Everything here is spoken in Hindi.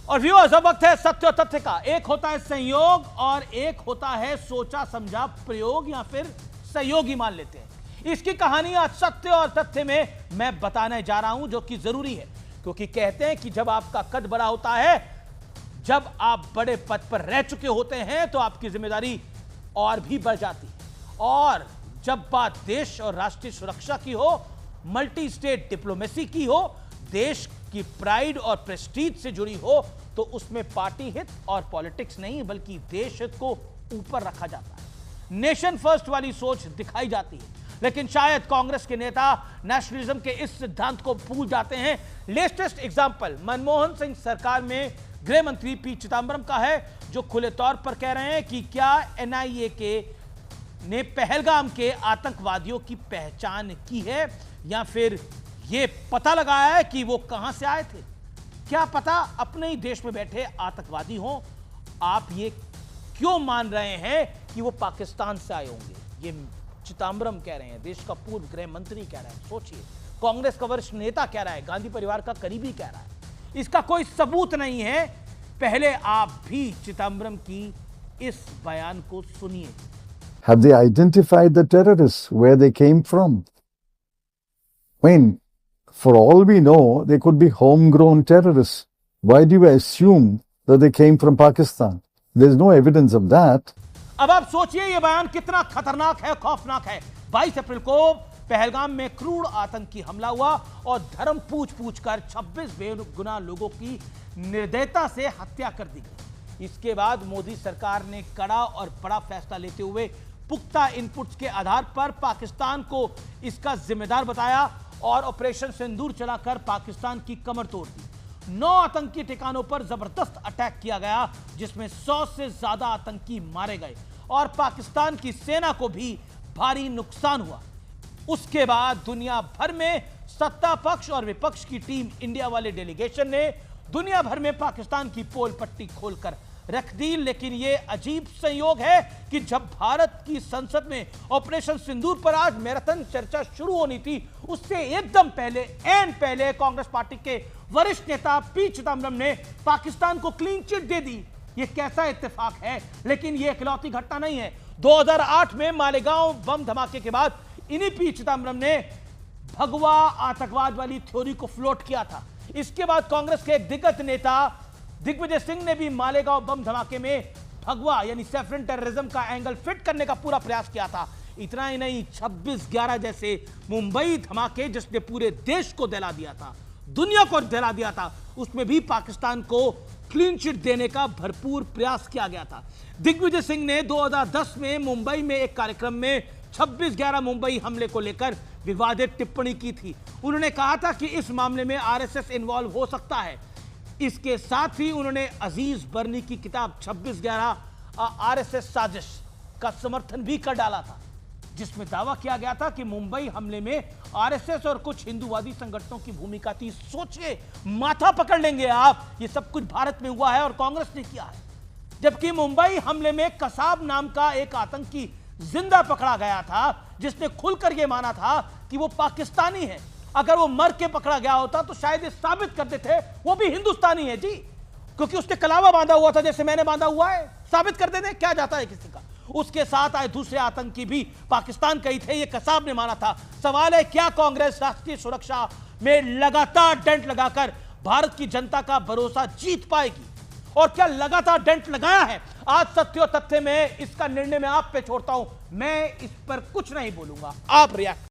और व्यूअर्स, अब वक्त है सत्य और तथ्य का। एक होता है संयोग और एक होता है सोचा समझा प्रयोग या फिर सहयोगी मान लेते हैं। इसकी कहानी आज सत्य और तथ्य में मैं बताने जा रहा हूं, जो कि जरूरी है, क्योंकि कहते हैं कि जब आपका कद बड़ा होता है, जब आप बड़े पद पर रह चुके होते हैं, तो आपकी जिम्मेदारी और भी बढ़ जाती है। और जब बात देश और राष्ट्रीय सुरक्षा की हो, मल्टी स्टेट डिप्लोमेसी की हो, देश की प्राइड और प्रेस्टीज से जुड़ी हो, तो उसमें पार्टी हित और पॉलिटिक्स नहीं बल्कि देश हित को ऊपर रखा जाता है। नेशन फर्स्ट वाली सोच दिखाई जाती है, लेकिन शायद कांग्रेस के नेता नेशनलिज्म के इस सिद्धांत को भूल जाते हैं। लेटेस्ट एग्जांपल मनमोहन सिंह सरकार में गृह मंत्री पी चिदंबरम का है, जो खुले तौर पर कह रहे हैं कि क्या एनआईए ने पहलगाम के आतंकवादियों की पहचान की है या फिर यह पता लगाया है कि वो कहां से आए थे। क्या पता अपने ही देश में बैठे आतंकवादी हों। आप ये क्यों मान रहे हैं कि वो पाकिस्तान से आए होंगे? ये चिदंबरम कह रहे हैं, देश का पूर्व गृह मंत्री कह रहे हैं। सोचिए, कांग्रेस का वरिष्ठ नेता कह रहा है, गांधी परिवार का करीबी कह रहा है। इसका कोई सबूत नहीं है। पहले आप भी चिदंबरम की इस बयान को सुनिए। Have they identified the terrorists, where they came from? I mean, for all we know, they could be homegrown terrorists. Why do you assume that they came from Pakistan? There's no evidence of that. अब आप सोचिए ये बयान कितना खतरनाक है, खौफनाक है। 22 अप्रैल को पहलगाम में क्रूर आतंकी हमला हुआ और धर्म पूछ कर 26 बेगुनाह लोगों की निर्दयता से हत्या कर दी गई। इसके बाद मोदी सरकार ने कड़ा और बड़ा फैसला लेते हुए पुख्ता इनपुट्स के आधार पर पाकिस्तान को इसका जिम्मेदार बताया और ऑपरेशन सिंदूर चलाकर पाकिस्तान की कमर तोड़ दी। 9 आतंकी ठिकानों पर जबरदस्त अटैक किया गया, जिसमें 100 से ज्यादा आतंकी मारे गए और पाकिस्तान की सेना को भी भारी नुकसान हुआ। उसके बाद दुनिया भर में सत्ता पक्ष और विपक्ष की टीम इंडिया वाले डेलीगेशन ने दुनिया भर में पाकिस्तान की पोल पट्टी खोलकर रख दी। लेकिन यह अजीब संयोग है कि जब भारत की संसद में ऑपरेशन सिंदूर पर आज मैराथन चर्चा शुरू होनी थी, उससे एकदम पहले पहले कांग्रेस पार्टी के वरिष्ठ नेता पी चिदंबरम ने पाकिस्तान को क्लीन चिट दे दी। यह कैसा इत्तेफाक है? लेकिन यह इकलौती घटना नहीं है। 2008 में मालेगांव बम धमाके के बाद इन्हीं पी चिदंबरम ने भगवा आतंकवाद वाली थ्योरी को फ्लोट किया था। इसके बाद कांग्रेस के एक दिग्गज नेता दिग्विजय सिंह ने भी मालेगांव बम धमाके में भगवा यानी सैफरन टेररिज्म का एंगल फिट करने का पूरा प्रयास किया था। इतना ही नहीं, 26/11 जैसे मुंबई धमाके जिसने पूरे देश को दहला दिया था, दुनिया को दहला दिया था, उसमें भी पाकिस्तान को क्लीन चिट देने का भरपूर प्रयास किया गया था। दिग्विजय सिंह ने 2010 में मुंबई में एक कार्यक्रम में 26/11 मुंबई हमले को लेकर विवादित टिप्पणी की थी। उन्होंने कहा था कि इस मामले में आरएसएस इन्वॉल्व हो सकता है। इसके साथ ही उन्होंने अजीज बर्नी की किताब 26/11 आरएसएस साजिश का समर्थन भी कर डाला था, जिसमें दावा किया गया था कि मुंबई हमले में आरएसएस और कुछ हिंदूवादी संगठनों की भूमिका थी। सोचिए, माथा पकड़ लेंगे आप, ये सब कुछ भारत में हुआ है और कांग्रेस ने किया है। जबकि मुंबई हमले में कसाब नाम का एक आतंकी जिंदा पकड़ा गया था, जिसने खुलकर यह माना था कि वो पाकिस्तानी है। अगर वो मर के पकड़ा गया होता तो शायद ये साबित करते थे वो भी हिंदुस्तानी है जी, क्योंकि उसने कलावा बांधा हुआ था जैसे मैंने बांधा हुआ है। साबित कर देते, क्या जाता है किसी का। उसके साथ आए दूसरे आतंकी भी पाकिस्तान के ही थे, ये कसाब ने माना था। सवाल है, क्या कांग्रेस राष्ट्रीय सुरक्षा में लगातार डेंट लगाकर भारत की जनता का भरोसा जीत पाएगी? और क्या लगातार डेंट लगाया है? आज सत्य और तथ्य में इसका निर्णय मैं आप पे छोड़ता हूं। मैं इस पर कुछ नहीं बोलूंगा, आप रिएक्ट